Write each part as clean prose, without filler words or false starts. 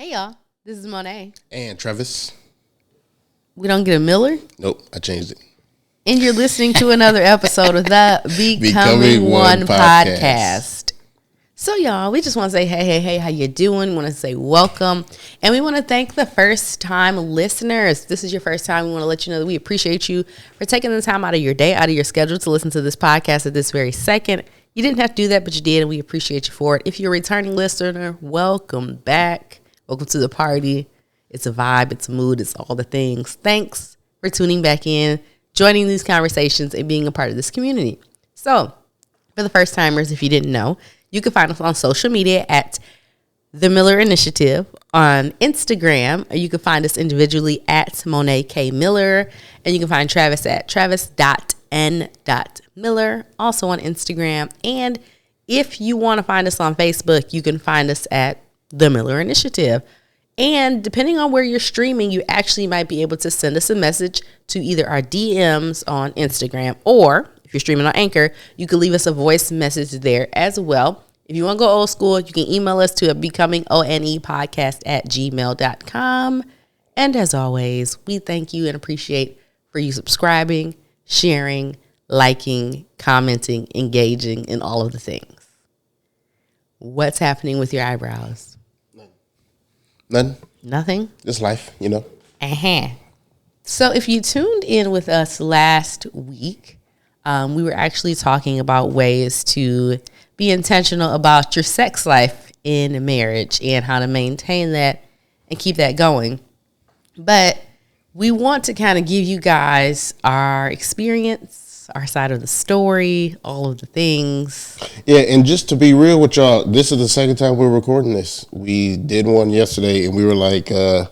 Hey y'all, this is Monay. And Travis. We don't get a Miller? Nope, I changed it. And you're listening to another episode of the Becoming One podcast. So y'all, we just want to say, hey, how you doing? We want to say welcome. And we want to thank the first time listeners. If this is your first time, we want to let you know that we appreciate you for taking the time out of your day, out of your schedule to listen to this podcast at this very second. You didn't have to do that, but you did, and we appreciate you for it. If you're a returning listener, welcome back. Welcome to the party. It's a vibe, it's a mood, it's all the things. Thanks for tuning back in, joining these conversations, and being a part of this community. So, for the first timers, if you didn't know, you can find us on social media at The Miller Initiative on Instagram, or you can find us individually at Monay K. Miller, and you can find Travis at travis.n.miller, also on Instagram. And if you want to find us on Facebook, you can find us at The Miller Initiative. And depending on where you're streaming, you actually might be able to send us a message to either our DMs on Instagram, or if you're streaming on Anchor, you can leave us a voice message there as well. If you want to go old school, you can email us to becomingonepodcast@gmail.com. And as always, we thank you and appreciate for you subscribing, sharing, liking, commenting, engaging, and all of the things. What's happening with your eyebrows? Nothing. Nothing? Just life, you know. So if you tuned in with us last week, we were actually talking about ways to be intentional about your sex life in marriage and how to maintain that and keep that going. But we want to kind of give you guys our experience, our side of the story, all of the things. Yeah, and just to be real with y'all, this is the second time we're recording this. We did one yesterday, and we were like, for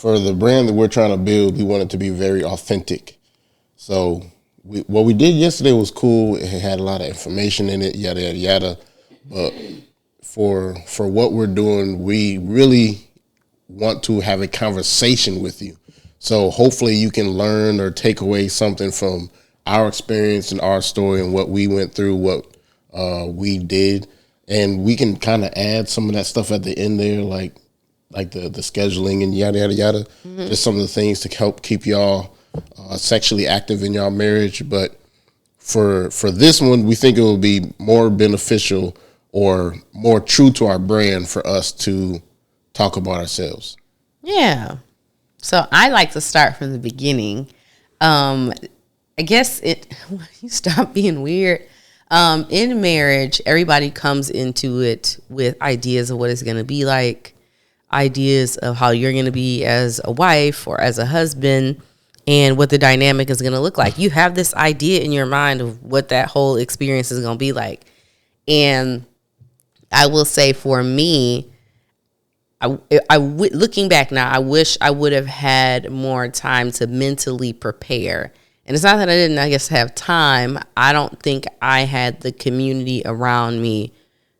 the brand that we're trying to build, we want it to be very authentic. So what we did yesterday was cool. It had a lot of information in it, yada, yada, yada. But for what we're doing, we really want to have a conversation with you. So hopefully you can learn or take away something from our experience and our story and what we went through, what we did. And we can kind of add some of that stuff at the end there, like the scheduling and yada, yada, yada. Mm-hmm. Just some of the things to help keep y'all sexually active in y'all marriage. But for this one, we think it will be more beneficial or more true to our brand for us to talk about ourselves. Yeah. So I like to start from the beginning. I guess you stop being weird. In marriage, everybody comes into it with ideas of what it's going to be like, ideas of how you're going to be as a wife or as a husband, and what the dynamic is going to look like. You have this idea in your mind of what that whole experience is going to be like. And I will say for me, looking back now, I wish I would have had more time to mentally prepare. And it's not that I didn't, I guess, have time. I don't think I had the community around me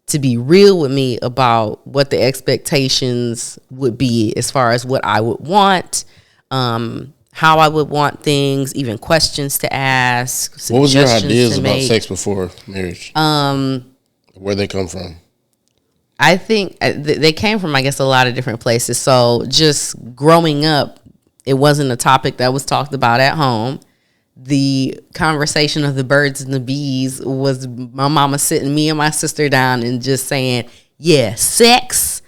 to be real with me about what the expectations would be as far as what I would want, how I would want things, even questions to ask. What was your ideas about sex before marriage? Where'd they come from? I think they came from, I guess, a lot of different places. So just growing up, it wasn't a topic that was talked about at home. The conversation of the birds and the bees was my mama sitting me and my sister down and just saying, yeah, sex.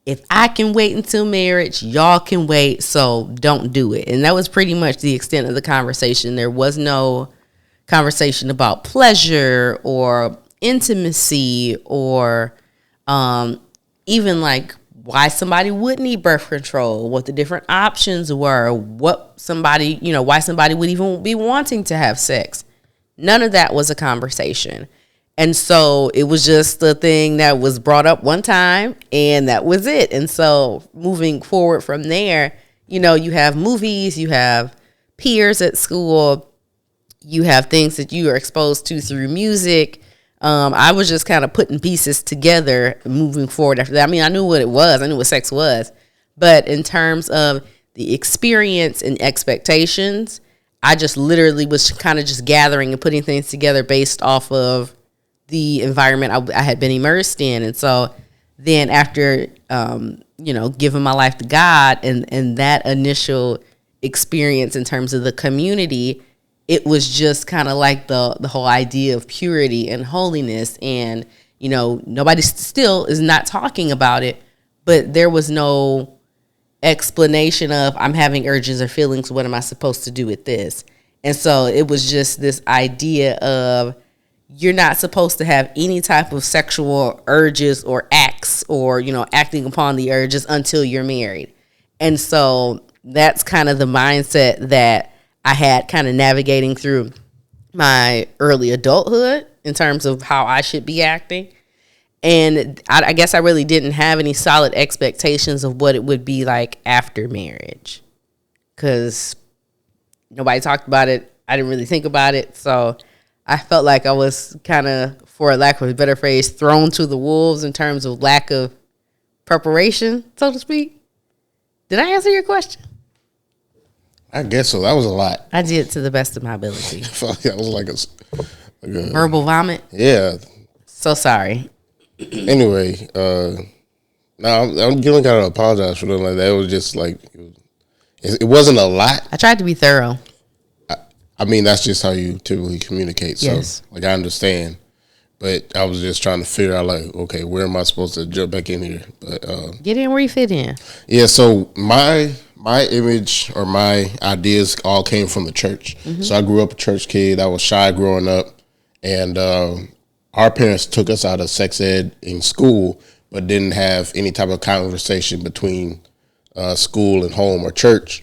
If I can wait until marriage, y'all can wait, so don't do it. And that was pretty much the extent of the conversation. There was no conversation about pleasure or intimacy or even like why somebody would need birth control, what the different options were, what somebody, why somebody would even be wanting to have sex. None of that was a conversation. And so it was just the thing that was brought up one time, and that was it. And so moving forward from there, you have movies, you have peers at school, you have things that you are exposed to through music. I was just kind of putting pieces together moving forward after that. I mean, I knew what it was. I knew what sex was. But in terms of the experience and expectations, I just literally was kind of just gathering and putting things together based off of the environment I had been immersed in. And so then after, giving my life to God and that initial experience in terms of the community, it was just kind of like the whole idea of purity and holiness. And, nobody still is not talking about it, but there was no explanation of I'm having urges or feelings. What am I supposed to do with this? And so it was just this idea of you're not supposed to have any type of sexual urges or acts or, acting upon the urges until you're married. And so that's kind of the mindset that I had kind of navigating through my early adulthood in terms of how I should be acting. And I guess I really didn't have any solid expectations of what it would be like after marriage because nobody talked about it. I didn't really think about it. So I felt like I was kind of, for lack of a better phrase, thrown to the wolves in terms of lack of preparation, so to speak. Did I answer your question? I guess so. That was a lot. I did to the best of my ability. I felt like that was like a verbal vomit? Yeah. So sorry. Anyway, now I'm you don't gotta apologize for nothing like that. It was just like it wasn't a lot. I tried to be thorough. I mean, that's just how you typically communicate. So, yes. Like, I understand, but I was just trying to figure out, like, okay, where am I supposed to jump back in here? But get in where you fit in. Yeah. So my image or my ideas all came from the church. Mm-hmm. So I grew up a church kid. I was shy growing up, and our parents took us out of sex ed in school, but didn't have any type of conversation between school and home or church.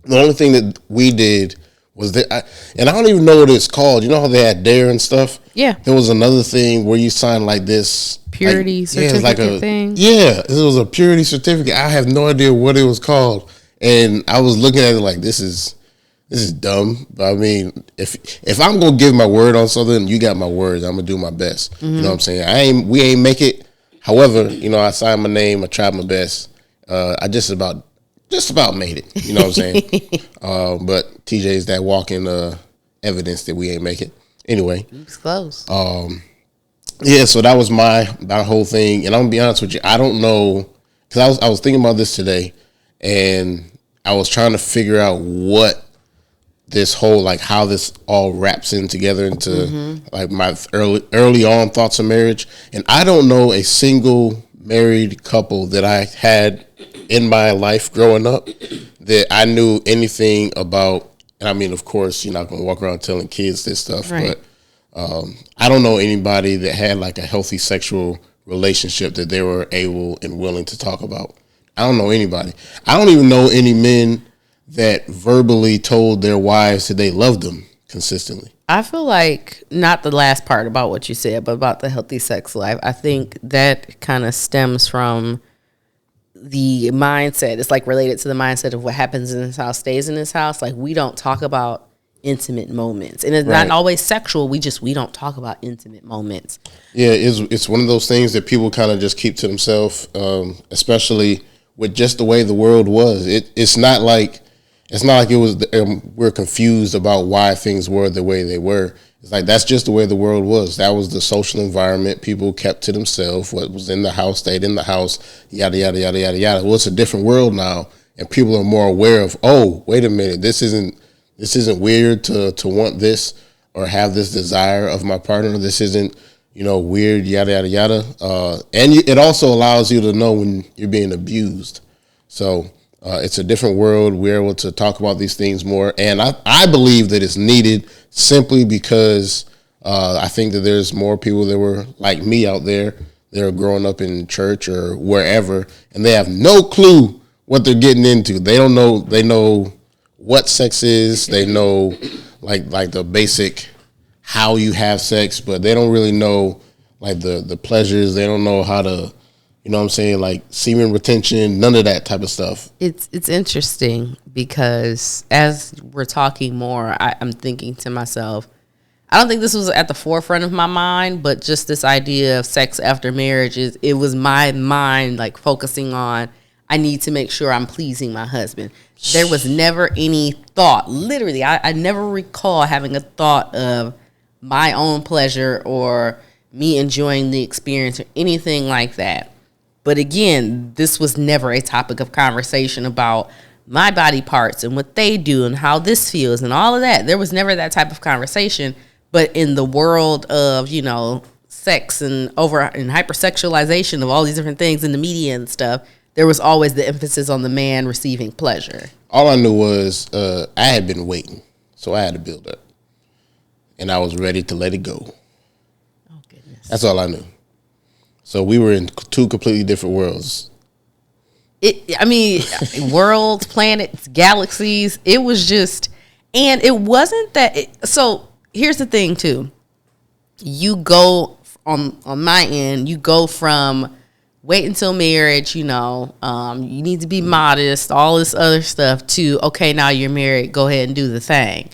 The only thing that we did was that, and I don't even know what it's called. You know how they had DARE and stuff? Yeah. There was another thing where you signed like this. Purity certificate thing? Yeah, it was a purity certificate. I have no idea what it was called. And I was looking at it like, this is dumb. But I mean, if I'm going to give my word on something, you got my word. I'm going to do my best. Mm-hmm. You know what I'm saying? We ain't make it. However, I signed my name. I tried my best. I just about made it. You know what I'm saying? But TJ's that walking evidence that we ain't make it. Anyway. It's close. Yeah, so that was my whole thing. And I'm going to be honest with you. I don't know. Because I was thinking about this today. And I was trying to figure out what this whole, like, how this all wraps in together into, mm-hmm. like, my early on thoughts of marriage. And I don't know a single married couple that I had in my life growing up that I knew anything about. And I mean, of course, you're not going to walk around telling kids this stuff, right. But I don't know anybody that had like a healthy sexual relationship that they were able and willing to talk about. I don't know anybody. I don't even know any men that verbally told their wives that they loved them consistently. I feel like not the last part about what you said, but about the healthy sex life. I think that kind of stems from the mindset. It's like related to the mindset of what happens in this house stays in this house. Like, we don't talk about intimate moments, and it's not always sexual. We don't talk about intimate moments. Yeah, it's one of those things that people kind of just keep to themselves, especially with just the way the world was. It's not like it was. We're confused about why things were the way they were. It's like that's just the way the world was. That was the social environment. People kept to themselves. What was in the house stayed in the house. Yada yada yada yada yada. Well, it's a different world now, and people are more aware of. Oh, wait a minute. This isn't weird to want this or have this desire of my partner. This isn't weird. Yada yada yada. And it also allows you to know when you're being abused. So. It's a different world. We're able to talk about these things more. And I believe that it's needed simply because I think that there's more people that were like me out there. They're growing up in church or wherever, and they have no clue what they're getting into. They don't know. They know what sex is. They know like the basic how you have sex, but they don't really know like the pleasures. They don't know how to, you know what I'm saying, like semen retention, none of that type of stuff. It's interesting because as we're talking more, I'm thinking to myself, I don't think this was at the forefront of my mind, but just this idea of sex after marriage it was my mind like focusing on, I need to make sure I'm pleasing my husband. There was never any thought, literally, I never recall having a thought of my own pleasure or me enjoying the experience or anything like that. But again, this was never a topic of conversation about my body parts and what they do and how this feels and all of that. There was never that type of conversation. But in the world of, sex and hypersexualization of all these different things in the media and stuff, there was always the emphasis on the man receiving pleasure. All I knew was I had been waiting, so I had to build up. And I was ready to let it go. Oh, goodness. That's all I knew. So we were in two completely different worlds. Worlds, planets, galaxies. It was just, and it wasn't that. So here's the thing, too. You go on my end, you go from wait until marriage, you need to be modest, all this other stuff, to, okay, now you're married, go ahead and do the thing.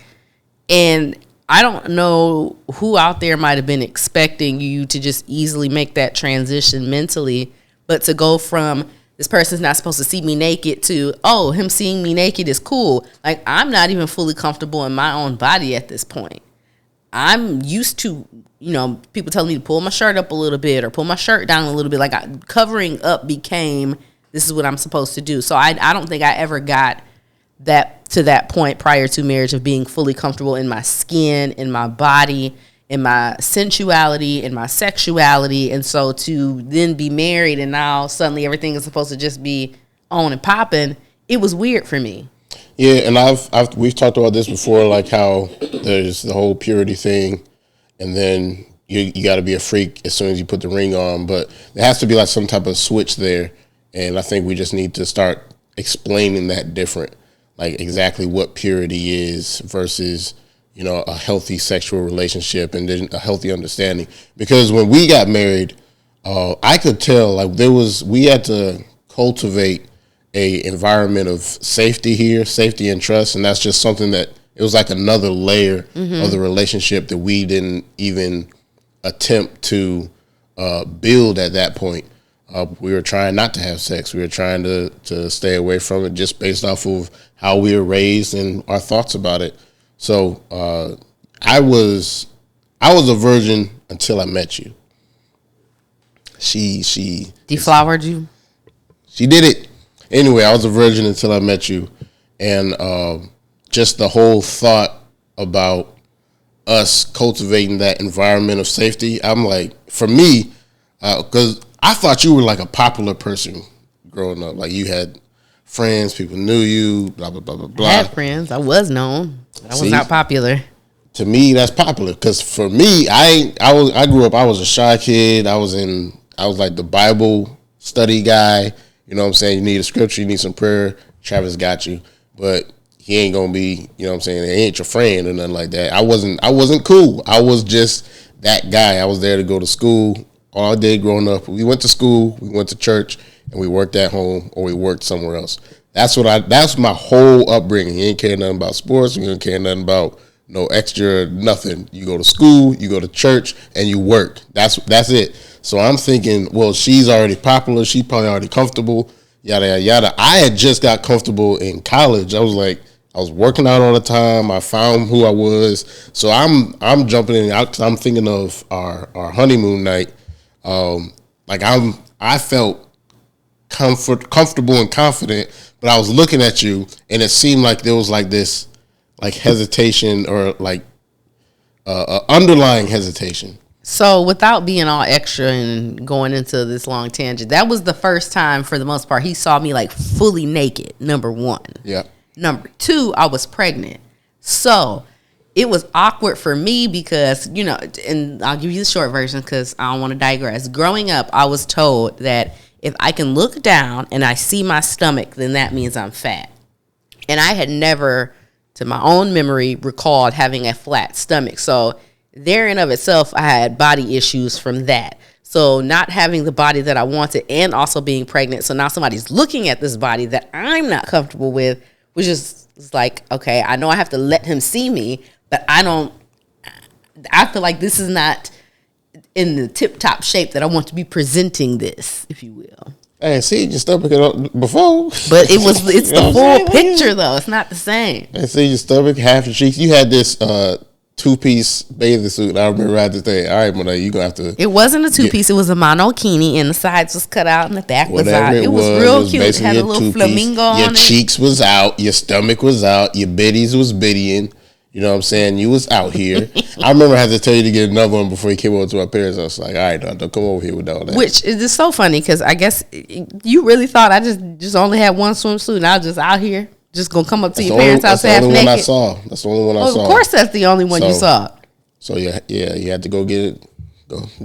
And I don't know who out there might have been expecting you to just easily make that transition mentally, but to go from this person's not supposed to see me naked to, oh, him seeing me naked is cool. Like, I'm not even fully comfortable in my own body at this point. I'm used to, people telling me to pull my shirt up a little bit or pull my shirt down a little bit. Like, covering up became, this is what I'm supposed to do. So I don't think I ever got that point prior to marriage of being fully comfortable in my skin, in my body, in my sensuality, in my sexuality. And so to then be married and now suddenly everything is supposed to just be on and popping, it was weird for me. Yeah, and we've talked about this before, like how there's the whole purity thing, and then you got to be a freak as soon as you put the ring on. But there has to be like some type of switch there, and I think we just need to start explaining that different, like exactly what purity is versus a healthy sexual relationship and then a healthy understanding. Because when we got married, I could tell like we had to cultivate a environment of safety here, safety and trust, and that's just something that it was like another layer of the relationship that we didn't even attempt to build at that point. We were trying not to have sex. We were trying to stay away from it just based off of how we were raised and our thoughts about it. So I was a virgin until I met you. She deflowered you. She did it. Anyway, I was a virgin until I met you, and just the whole thought about us cultivating that environment of safety. I'm like, for me, because I thought you were like a popular person growing up. Like you had friends, people knew you, blah blah blah blah blah. I had friends. I was known. I was not popular. To me, that's popular because for me, I grew up. I was a shy kid. I was like the Bible study guy. You know what I'm saying? You need a scripture, you need some prayer. Travis got you, but he ain't gonna be. You know what I'm saying? He ain't your friend or nothing like that. I wasn't cool. I was just that guy. I was there to go to school. All I did growing up, we went to school, we went to church, and we worked at home or we worked somewhere else. That's my whole upbringing. You ain't care nothing about sports. You ain't care nothing about no extra nothing. You go to school, you go to church, and you work. That's it. So I'm thinking, well, she's already popular. She's probably already comfortable, yada, yada, yada. I had just got comfortable in college. I was working out all the time. I found who I was. So I'm jumping in. I'm thinking of our honeymoon night. I felt comfortable and confident, but I was looking at you, and it seemed like there was like this, like hesitation or like underlying hesitation. So without being all extra and going into this long tangent, that was the first time for the most part he saw me like fully naked, number one. Yeah. Number two, I was pregnant. So it was awkward for me because, and I'll give you the short version because I don't want to digress. Growing up, I was told that if I can look down and I see my stomach, then that means I'm fat. And I had never, to my own memory, recalled having a flat stomach. So there in of itself, I had body issues from that. So not having the body that I wanted and also being pregnant. So now somebody's looking at this body that I'm not comfortable with, which is like, okay, I know I have to let him see me, but I feel like this is not in the tip-top shape that I want to be presenting this, if you will. Hey, see your stomach before. But it's the full picture, though. It's not the same. I see your stomach, half your cheeks. You had this 2-piece bathing suit. I remember I had to say, all right, Monay, you gonna have to. It wasn't a 2-piece. It was a monokini, and the sides was cut out, and the back was out. It was real cute. It had a little flamingo on it. Your cheeks was out. Your stomach was out. Your biddies was biddying. You know what I'm saying? You was out here. I remember I had to tell you to get another one before you came over to my parents. I was like, all right, don't come over here with all that. Which is just so funny because I guess you really thought I just only had one swimsuit, and I was just out here. Just gonna come up to your parents' house half naked. That's the only one I saw. That's the only one I saw. Of course, that's the only one you saw. So yeah, you had to go get it.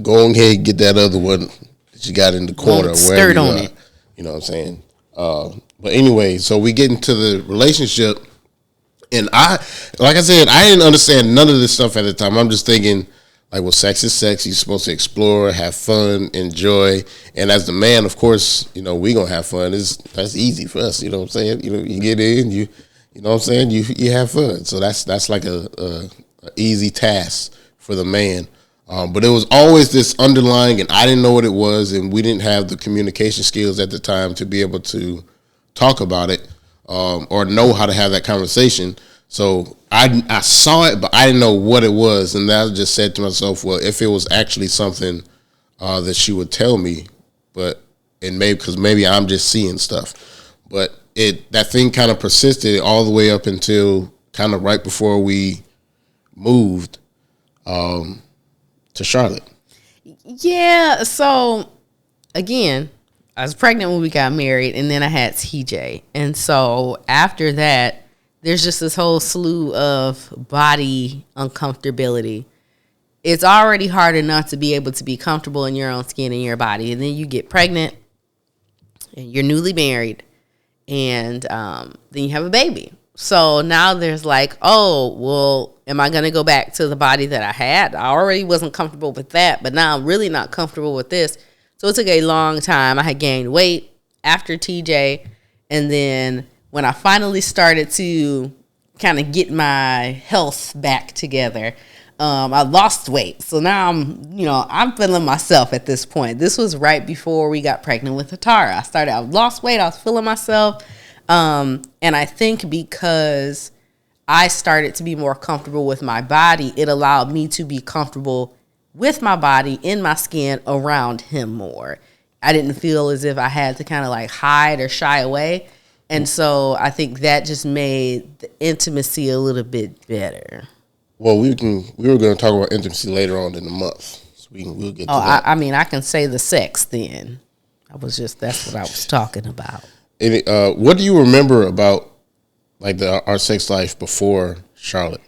Go on ahead and get that other one that you got in the corner wherever you are. You know what I'm saying? But anyway, so we get into the relationship, and like I said, I didn't understand none of this stuff at the time. I'm just thinking, like, well, sex is sex. You're supposed to explore, have fun, enjoy. And as the man, of course, you know, we gonna have fun. That's easy for us. You know what I'm saying? You know, you get in, you know what I'm saying? You have fun. So that's like a easy task for the man. But it was always this underlying, and I didn't know what it was, and we didn't have the communication skills at the time to be able to talk about it or know how to have that conversation. So I saw it, but I didn't know what it was, and I just said to myself, well, if it was actually something that she would tell me, because maybe I'm just seeing stuff, but that thing kind of persisted all the way up until kind of right before we moved to Charlotte. Yeah. So again, I was pregnant when we got married, and then I had TJ, and so after that, there's just this whole slew of body uncomfortability. It's already hard enough to be able to be comfortable in your own skin and your body. And then you get pregnant and you're newly married, and then you have a baby. So now there's like, oh, well, am I going to go back to the body that I had? I already wasn't comfortable with that, but now I'm really not comfortable with this. So it took a long time. I had gained weight after TJ, and then when I finally started to kind of get my health back together, I lost weight. So now I'm feeling myself at this point. This was right before we got pregnant with Atara. I lost weight. I was feeling myself. And I think because I started to be more comfortable with my body, it allowed me to be comfortable with my body, in my skin, around him more. I didn't feel as if I had to kind of like hide or shy away. And so I think that just made the intimacy a little bit better. Well, we were going to talk about intimacy later on in the month, so we'll get to that. I mean, I can say the sex then. That's what I was talking about. What do you remember about like our sex life before Charlotte?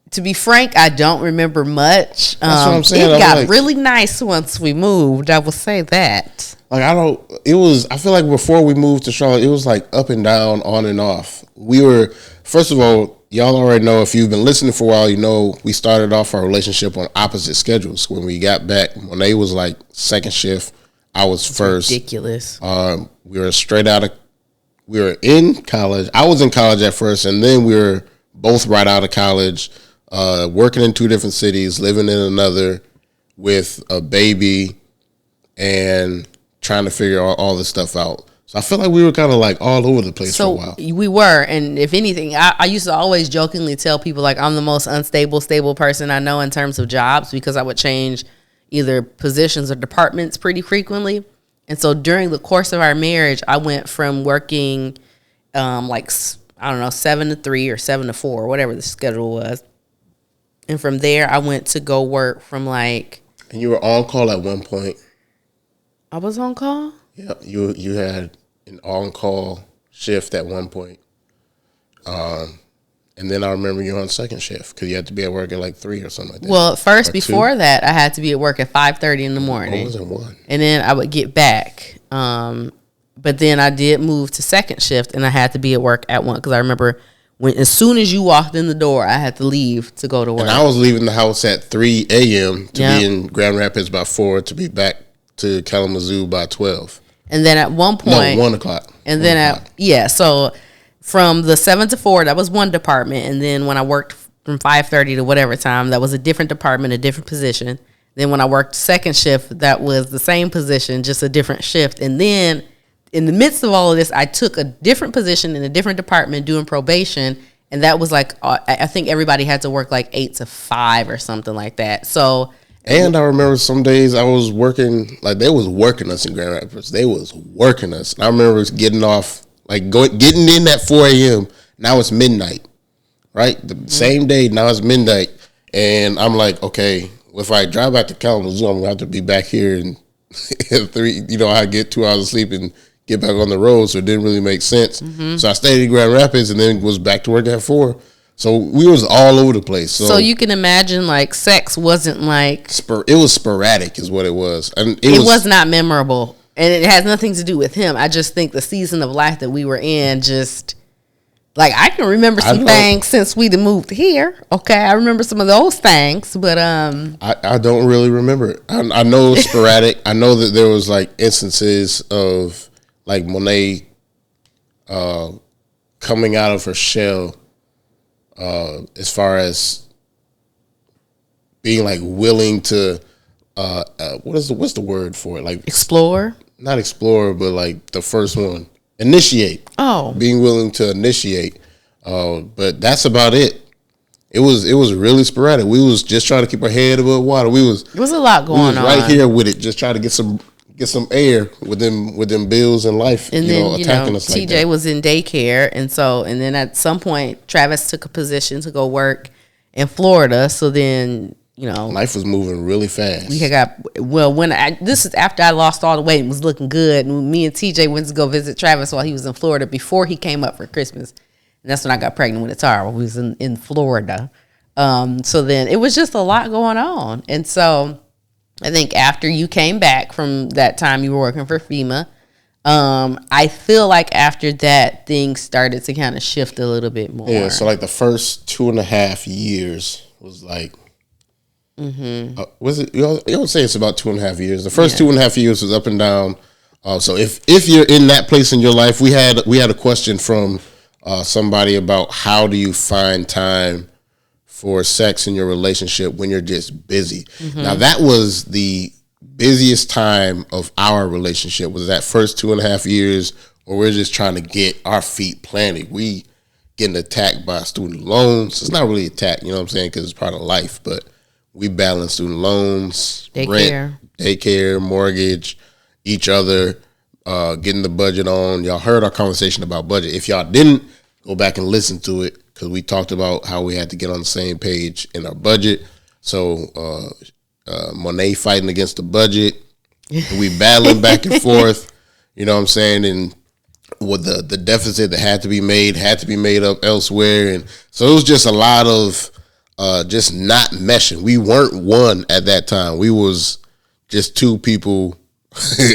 To be frank, I don't remember much. That's what I'm saying. It got really nice once we moved. I will say that. Like I feel like before we moved to Charlotte, it was like up and down, on and off. First of all, y'all already know, if you've been listening for a while, you know we started off our relationship on opposite schedules. When we got back, Monay was like second shift, I was first. Ridiculous. We were in college. I was in college at first, and then we were both right out of college, working in 2 different cities, living in another, with a baby, and trying to figure all this stuff out. So I feel like we were kind of like all over the place for a while. We were, and if anything, I used to always jokingly tell people like I'm the most stable person I know in terms of jobs, because I would change either positions or departments pretty frequently. And so during the course of our marriage, I went from working 7 to 3 or 7 to 4, whatever the schedule was. And from there, I went to go work from like... And you were on call at one point. I was on call? Yeah, you had an on-call shift at one point. And then I remember you were on second shift because you had to be at work at like 3 or something like that. Well, before that, I had to be at work at 5:30 in the morning. Oh, was it 1? And then I would get back. But then I did move to second shift, and I had to be at work at 1 because I remember as soon as you walked in the door, I had to leave to go to work. And I was leaving the house at 3 a.m. to be in Grand Rapids by 4 to be back to Kalamazoo by 12. And then at one point... No, 1 o'clock. And then so from the 7 to 4, that was one department. And then when I worked from 5:30 to whatever time, that was a different department, a different position. Then when I worked second shift, that was the same position, just a different shift. And then in the midst of all of this, I took a different position in a different department doing probation. And that was like, I think everybody had to work like 8 to 5 or something like that. So, and I remember some days I was working, like they was working us in Grand Rapids. They was working us. And I remember getting off, like getting in at 4 a.m. Now it's midnight, right? The same day, now it's midnight. And I'm like, okay, if I drive back to Kalamazoo, I'm going to have to be back here in 3, I get 2 hours of sleep and get back on the road, so it didn't really make sense. So I stayed in Grand Rapids and then was back to work at 4. So we was all over the place. So you can imagine, like, sex wasn't like... it was sporadic is what it was. And it was not memorable. And it has nothing to do with him. I just think the season of life that we were in just... Like, I can remember some things since we moved here. Okay, I remember some of those things, but... I don't really remember it. I know it's sporadic. I know that there was, like, instances of... like Monay coming out of her shell as far as being like willing to what's the word for it? Like explore? Not explore, but like the first one. Initiate. Oh. Being willing to initiate. But that's about it. It was really sporadic. We was just trying to keep our head above water. It was a lot going on. Right here with it, just trying to get some air with them bills and life, and then, attacking us like that. TJ was in daycare, and then at some point Travis took a position to go work in Florida. So then, life was moving really fast. This is after I lost all the weight and was looking good, and me and TJ went to go visit Travis while he was in Florida before he came up for Christmas, and that's when I got pregnant with Atara. We was in Florida. So then it was just a lot going on, and so I think after you came back from that time you were working for FEMA, I feel like after that things started to kind of shift a little bit more. Yeah, so like the first 2.5 years was like, was it? You don't say it's about 2.5 years. The first 2.5 years was up and down. So if you're in that place in your life, we had a question from somebody about how do you find time for sex in your relationship when you're just busy. Now that was the busiest time of our relationship, was that first 2.5 years where we're just trying to get our feet planted. We getting attacked by student loans. It's not really attack, you know what I'm saying, because it's part of life, but we balance student loans, rent, daycare, mortgage, each other, getting the budget on. Y'all heard our conversation about budget. If y'all didn't, go back and listen to it, because we talked about how we had to get on the same page in our budget. So Monay fighting against the budget, and we battling back and forth, you know what I'm saying, and with the deficit that had to be made up elsewhere. And so it was just a lot of just not meshing. We weren't one at that time. We was just two people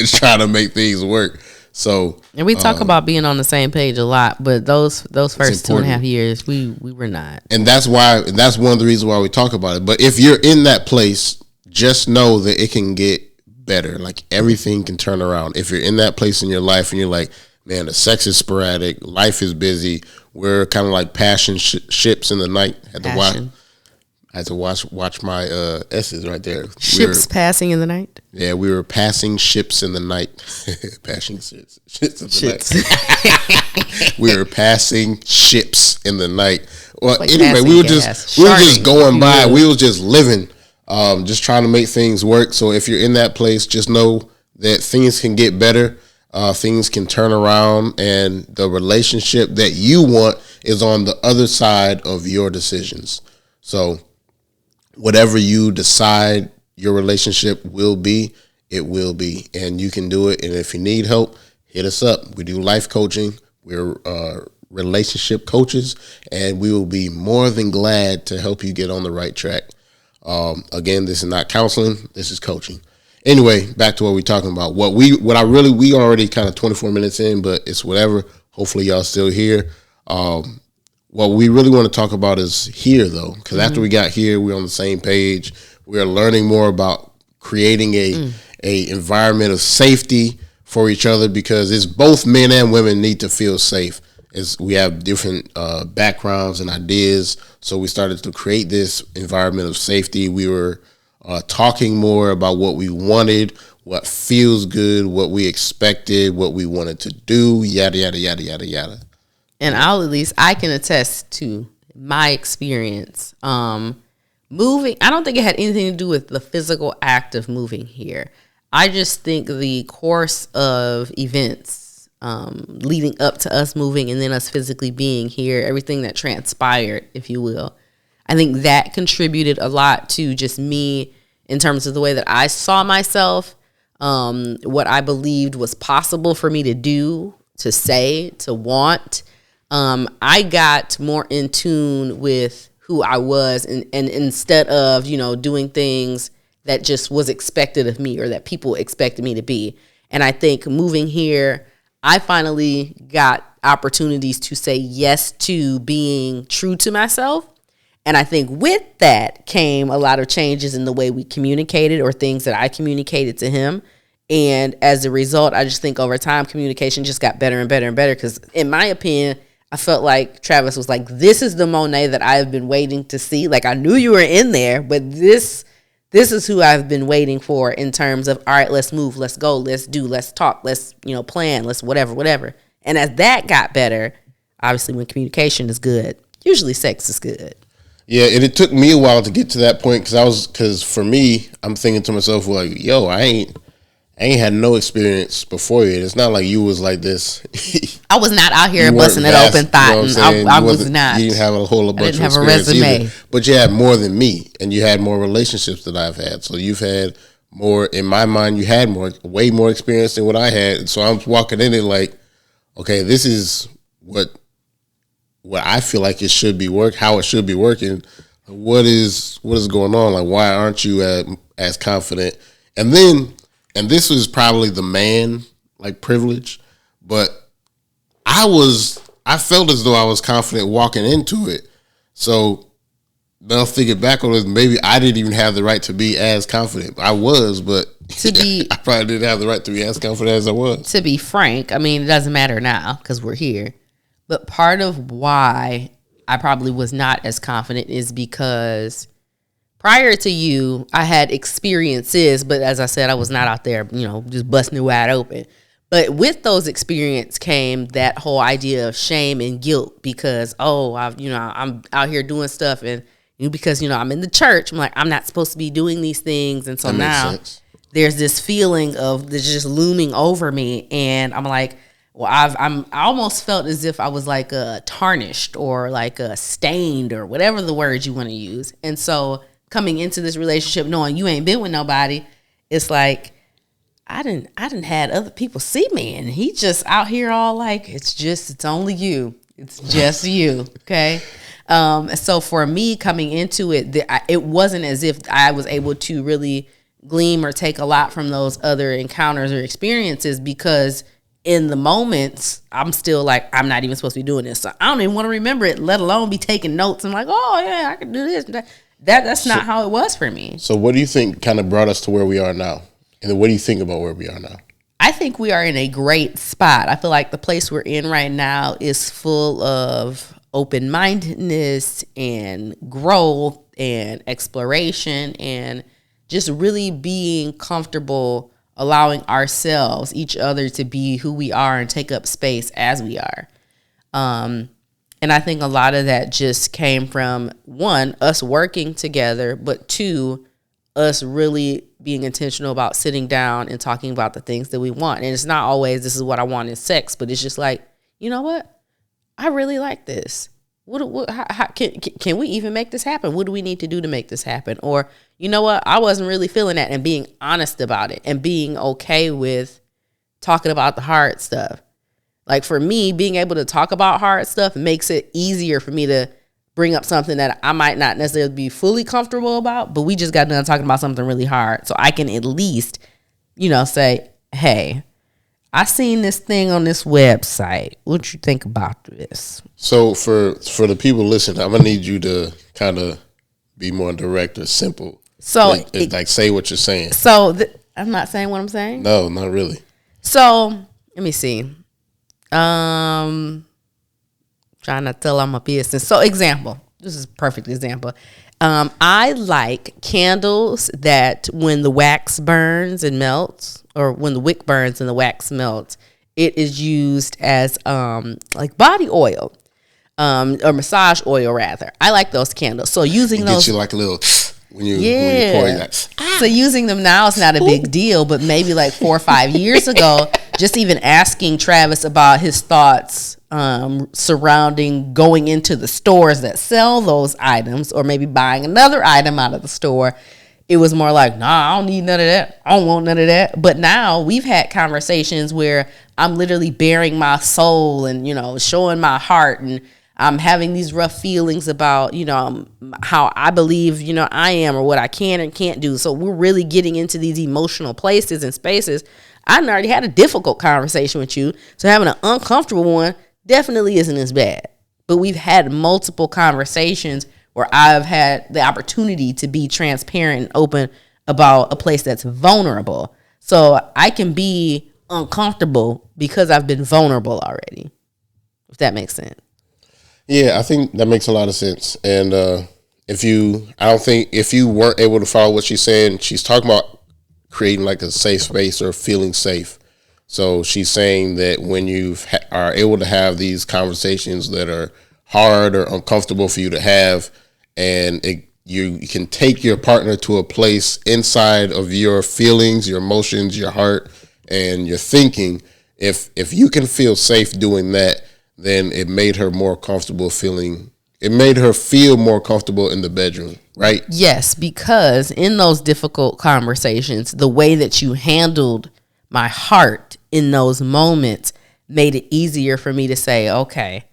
trying to make things work. So, and we talk about being on the same page a lot, but those first 2.5 years, we were not. And that's one of the reasons why we talk about it. But if you're in that place, just know that it can get better. Like, everything can turn around. If you're in that place in your life and you're like, man, the sex is sporadic, life is busy, we're kind of like passing ships in the night. I had to watch my S's right there. Ships passing in the night? Yeah, we were passing ships in the night. Passing ships in the night. We were passing ships in the night. Well, like anyway, we were just going by. We was just living, just trying to make things work. So if you're in that place, just know that things can get better. Things can turn around, and the relationship that you want is on the other side of your decisions. So whatever you decide your relationship will be, it will be, and you can do it. And if you need help, hit us up. We do life coaching. We're relationship coaches, and we will be more than glad to help you get on the right track. Again, this is not counseling. This is coaching. Anyway, back to what we're talking about. We already kind of 24 minutes in, but it's whatever. Hopefully y'all still here. What we really want to talk about is here, though, because after we got here, we're on the same page. We're learning more about creating a environment of safety for each other, because it's both men and women need to feel safe. We have different backgrounds and ideas, so we started to create this environment of safety. We were talking more about what we wanted, what feels good, what we expected, what we wanted to do, yada, yada, yada, yada, yada. And I can attest to my experience. Moving, I don't think it had anything to do with the physical act of moving here. I just think the course of events leading up to us moving and then us physically being here, everything that transpired, if you will, I think that contributed a lot to just me in terms of the way that I saw myself, what I believed was possible for me to do, to say, to want. I got more in tune with who I was and instead of, doing things that just was expected of me or that people expected me to be. And I think moving here, I finally got opportunities to say yes to being true to myself. And I think with that came a lot of changes in the way we communicated or things that I communicated to him. And as a result, I just think over time, communication just got better and better and better. Because in my opinion, I felt like Travis was like, this is the Monay that I have been waiting to see. Like, I knew you were in there, but this is who I've been waiting for in terms of, all right, let's move, let's go, let's do, let's talk, let's, plan, let's whatever. And as that got better, obviously when communication is good, usually sex is good. Yeah, and it took me a while to get to that point because for me, I'm thinking to myself, like, yo, I ain't had no experience before you. It's not like you was like this. I was not out here busting it open thought. I was not. You didn't have a whole bunch of experience. I didn't have a resume. Either, but you had more than me, and you had more relationships than I've had. So you've had more, in my mind, you had way more experience than what I had. So I'm walking in it like, okay, this is what I feel like it should be how it should be working. What is going on? Like, why aren't you as confident? And this was probably the man like privilege, but I felt as though I was confident walking into it. So now thinking back on it, maybe I didn't even have the right to be as confident. I was, but I probably didn't have the right to be as confident as I was. To be frank, I mean, it doesn't matter now because we're here. But part of why I probably was not as confident is because prior to you, I had experiences, but as I said, I was not out there, just busting it wide open. But with those experiences came that whole idea of shame and guilt because, I'm out here doing stuff and because, I'm in the church, I'm like, I'm not supposed to be doing these things. And so now there's this feeling of this just looming over me. And I'm like, well, I almost felt as if I was like tarnished or like stained or whatever the word you want to use. And so coming into this relationship knowing you ain't been with nobody, it's like I didn't had other people see me, and he just out here all like it's only you, it's just you, okay. So for me coming into it, it wasn't as if I was able to really glean or take a lot from those other encounters or experiences because in the moments, I'm still like, I'm not even supposed to be doing this. So I don't even want to remember it, let alone be taking notes and like, oh, yeah, I can do this. That's not how it was for me. So what do you think kind of brought us to where we are now? And then what do you think about where we are now? I think we are in a great spot. I feel like the place we're in right now is full of open-mindedness and growth and exploration and just really being comfortable allowing ourselves, each other, to be who we are and take up space as we are. And I think a lot of that just came from, one, us working together, but two, us really being intentional about sitting down and talking about the things that we want. And it's not always, this is what I want in sex, but it's just like, you know what? I really like this. How can we even make this happen? What do we need to do to make this happen? Or, you know what? I wasn't really feeling that, and being honest about it and being okay with talking about the hard stuff. Like for me, being able to talk about hard stuff makes it easier for me to bring up something that I might not necessarily be fully comfortable about, but we just got done talking about something really hard. So I can at least, say, hey, I seen this thing on this website. What you think about this? So for the people listening, I'm gonna need you to kind of be more direct or simple. So like say what you're saying. So I'm not saying what I'm saying. No, not really. So let me see. Trying to tell I'm a business. So example. This is a perfect example. I like candles that when the wax burns and melts, or when the wick burns and the wax melts, it is used as like body oil, or massage oil rather. I like those candles. So using those, get you like a little when you pour that. So using them now is not a big deal, but maybe like 4 or 5 years ago, just even asking Travis about his thoughts surrounding going into the stores that sell those items, or maybe buying another item out of the store, it was more like, nah, I don't need none of that. I don't want none of that. But now we've had conversations where I'm literally bearing my soul and, showing my heart, and I'm having these rough feelings about, how I believe, I am, or what I can and can't do. So we're really getting into these emotional places and spaces. I already had a difficult conversation with you, so having an uncomfortable one definitely isn't as bad. But we've had multiple conversations where I've had the opportunity to be transparent and open about a place that's vulnerable. So I can be uncomfortable because I've been vulnerable already, if that makes sense. Yeah, I think that makes a lot of sense. And if you weren't able to follow what she's saying, she's talking about creating like a safe space or feeling safe. So she's saying that when you are able to have these conversations that are hard or uncomfortable for you to have, and you can take your partner to a place inside of your feelings, your emotions, your heart, and your thinking. If you can feel safe doing that, then it made her more comfortable it made her feel more comfortable in the bedroom, right? Yes, because in those difficult conversations, the way that you handled my heart in those moments made it easier for me to say, okay,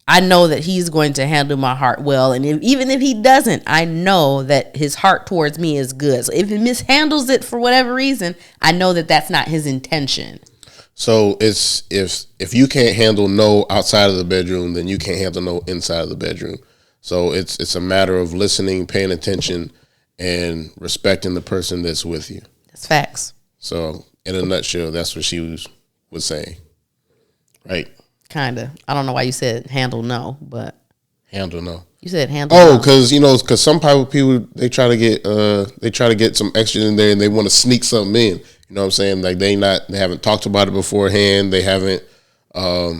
I know that he's going to handle my heart well. And even if he doesn't, I know that his heart towards me is good. So if he mishandles it for whatever reason, I know that that's not his intention. So it's if you can't handle no outside of the bedroom, then you can't handle no inside of the bedroom. So it's a matter of listening, paying attention, and respecting the person that's with you. That's facts. So in a nutshell, that's what she was saying, right? Kinda. I don't know why you said handle no, but handle no. You said handle. Oh, because some people they try to get some extra in there, and they want to sneak something in. You know what I'm saying? Like they haven't talked about it beforehand. They haven't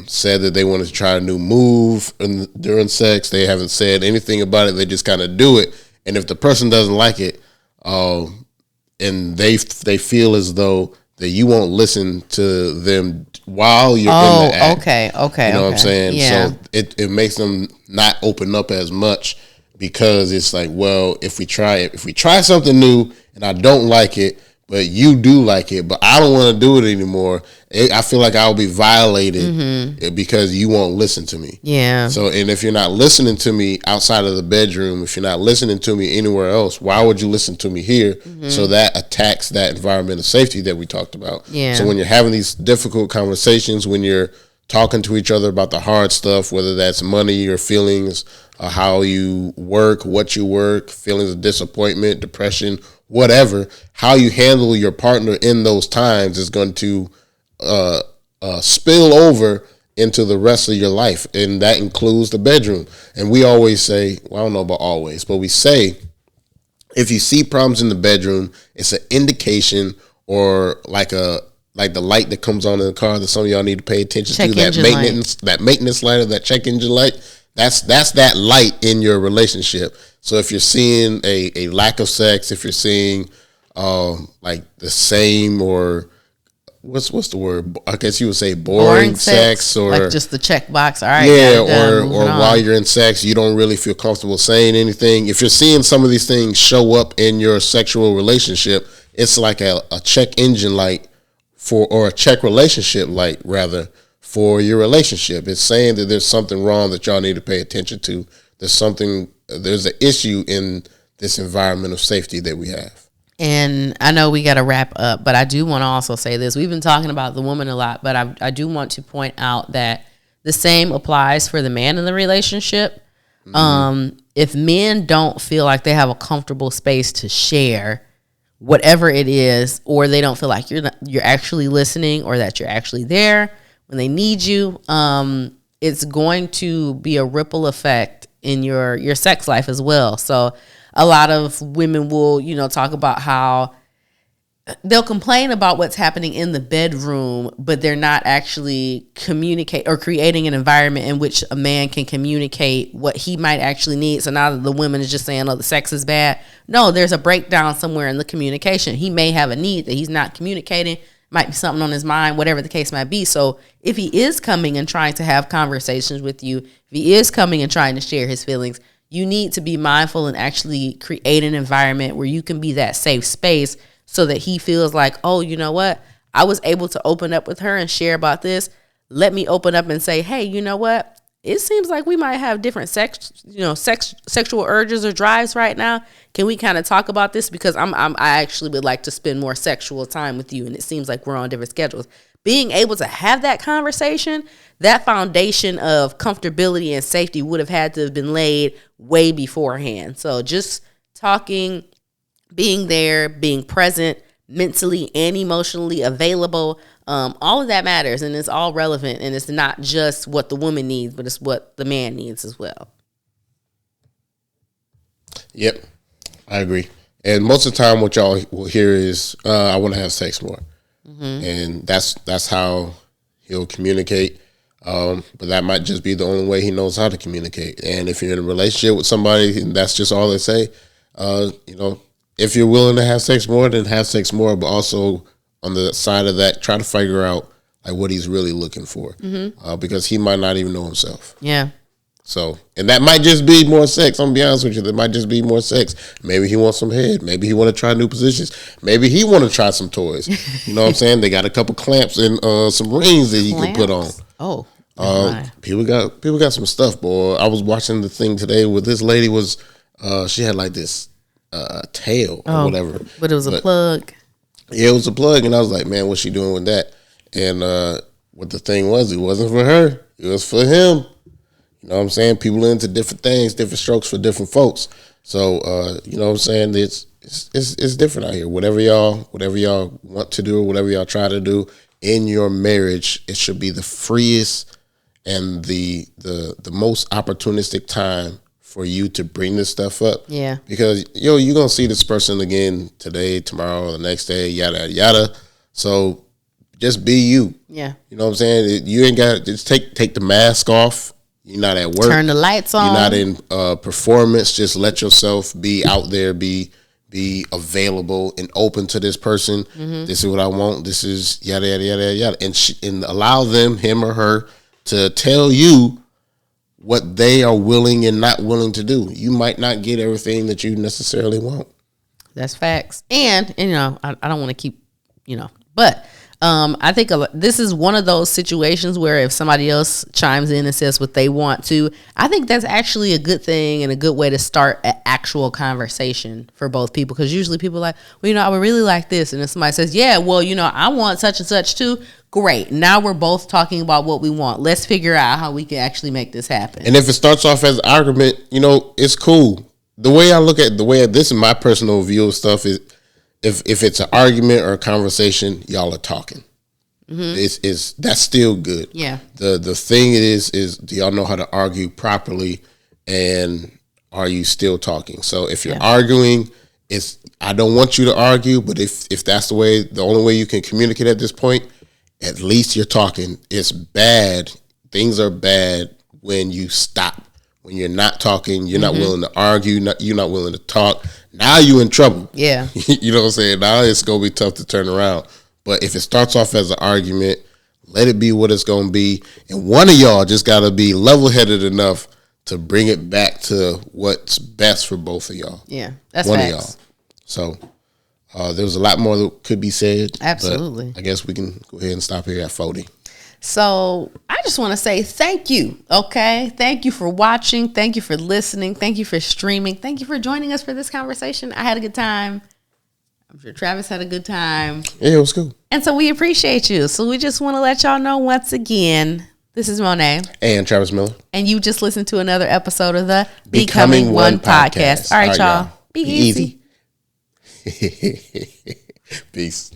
said that they wanted to try a new move during sex. They haven't said anything about it. They just kind of do it. And if the person doesn't like it, and they feel as though that you won't listen to them while you're in the act. Okay. You know what I'm saying? Yeah. So it makes them not open up as much, because it's like, well, if we try something new and I don't like it, but you do like it, but I don't want to do it anymore, I feel like I'll be violated because you won't listen to me. Yeah. So, and if you're not listening to me outside of the bedroom, if you're not listening to me anywhere else, why would you listen to me here? So that attacks that environment of safety that we talked about. Yeah. So when you're having these difficult conversations, when you're talking to each other about the hard stuff, whether that's money or feelings, how you work, what you work, feelings of disappointment, depression, whatever, how you handle your partner in those times is going to spill over into the rest of your life, and that includes the bedroom. And we always say, well, I don't know about always, but we say, if you see problems in the bedroom, it's an indication, or like the light that comes on in the car that some of y'all need to pay attention to, that maintenance light or that check engine light. That's that light in your relationship. So if you're seeing a lack of sex, if you're seeing like the same, or what's the word? I guess you would say boring sex, or like just the check box. All right. Yeah, or while you're in sex, you don't really feel comfortable saying anything. If you're seeing some of these things show up in your sexual relationship, it's like a check engine light or a check relationship light rather for your relationship. It's saying that there's something wrong that y'all need to pay attention to. There's an issue in this environment of safety that we have. And I know we got to wrap up, but I do want to also say this. We've been talking about the woman a lot, but I do want to point out that the same applies for the man in the relationship. If men don't feel like they have a comfortable space to share whatever it is, or they don't feel like you're actually listening, or that you're actually there when they need you, it's going to be a ripple effect in your sex life as well. So a lot of women will, talk about how they'll complain about what's happening in the bedroom, but they're not actually communicate or creating an environment in which a man can communicate what he might actually need. So now that the woman is just saying, oh, the sex is bad. No, there's a breakdown somewhere in the communication. He may have a need that he's not communicating, might be something on his mind, whatever the case might be. So if he is coming and trying to have conversations with you, if he is coming and trying to share his feelings, you need to be mindful and actually create an environment where you can be that safe space so that he feels like, oh, you know what? I was able to open up with her and share about this. Let me open up and say, hey, you know what? It seems like we might have different sexual urges or drives right now. Can we kind of talk about this? Because I actually would like to spend more sexual time with you, and it seems like we're on different schedules. Being able to have that conversation, that foundation of comfortability and safety would have had to have been laid way beforehand. So just talking, being there, being present, mentally and emotionally available, all of that matters, and it's all relevant, and it's not just what the woman needs, but it's what the man needs as well. Yep, I agree. And most of the time what y'all will hear is, I want to have sex more. Mm-hmm. And that's how he'll communicate. But that might just be the only way he knows how to communicate. And if you're in a relationship with somebody and that's just all they say, if you're willing to have sex more, then have sex more. But also on the side of that, try to figure out like what he's really looking for, because he might not even know himself. Yeah. So, and that might just be more sex. I'm gonna be honest with you. That might just be more sex. Maybe he wants some head. Maybe he want to try new positions. Maybe he want to try some toys. You know what I'm saying? They got a couple clamps and some rings that he can put on. Oh. People got some stuff, boy. I was watching the thing today where this lady was, she had like this tail or whatever. But it was a plug. Yeah, it was a plug, and I was like, man, what's she doing with that? And what the thing was, it wasn't for her. It was for him. You know what I'm saying? People are into different things, different strokes for different folks. So, you know what I'm saying? It's different out here. Whatever y'all want to do or whatever y'all try to do in your marriage, it should be the freest and the most opportunistic time for you to bring this stuff up. Yeah. Because, you're going to see this person again today, tomorrow, the next day, yada, yada. So just be you. Yeah. You know what I'm saying? You ain't got to just take the mask off. You're not at work. Turn the lights on. You're not in performance. Just let yourself be out there, be available and open to this person. Mm-hmm. This is what I want. This is yada, yada, yada, yada. And allow him or her, to tell you what they are willing and not willing to do. You might not get everything that you necessarily want. That's facts. And I don't want to keep, but I think this is one of those situations where if somebody else chimes in and says what they want to, I think that's actually a good thing and a good way to start an actual conversation for both people. Because usually people are like, well, I would really like this. And if somebody says, yeah, well, I want such and such too. Great. Now we're both talking about what we want. Let's figure out how we can actually make this happen. And if it starts off as an argument, it's cool. The way this is my personal view of stuff is, if it's an argument or a conversation, y'all are talking. Mm-hmm. That's still good. Yeah. The thing is do y'all know how to argue properly, and are you still talking? So if you're arguing, I don't want you to argue, but if that's the only way you can communicate at this point, at least you're talking. It's bad. Things are bad when you stop. When you're not talking, you're not willing to argue, you're not willing to talk. Now you're in trouble. Yeah. You know what I'm saying? Now it's going to be tough to turn around. But if it starts off as an argument, let it be what it's going to be. And one of y'all just got to be level-headed enough to bring it back to what's best for both of y'all. Yeah, that's one facts. Of y'all. So there's a lot more that could be said. Absolutely. I guess we can go ahead and stop here at 40. So I just want to say thank you, okay? Thank you for watching. Thank you for listening. Thank you for streaming. Thank you for joining us for this conversation. I had a good time. I'm sure Travis had a good time. Yeah, it was cool. And so we appreciate you. So we just want to let y'all know once again, this is Monay. And Travis Miller. And you just listened to another episode of the Becoming One podcast. All right, y'all. Be easy. Peace.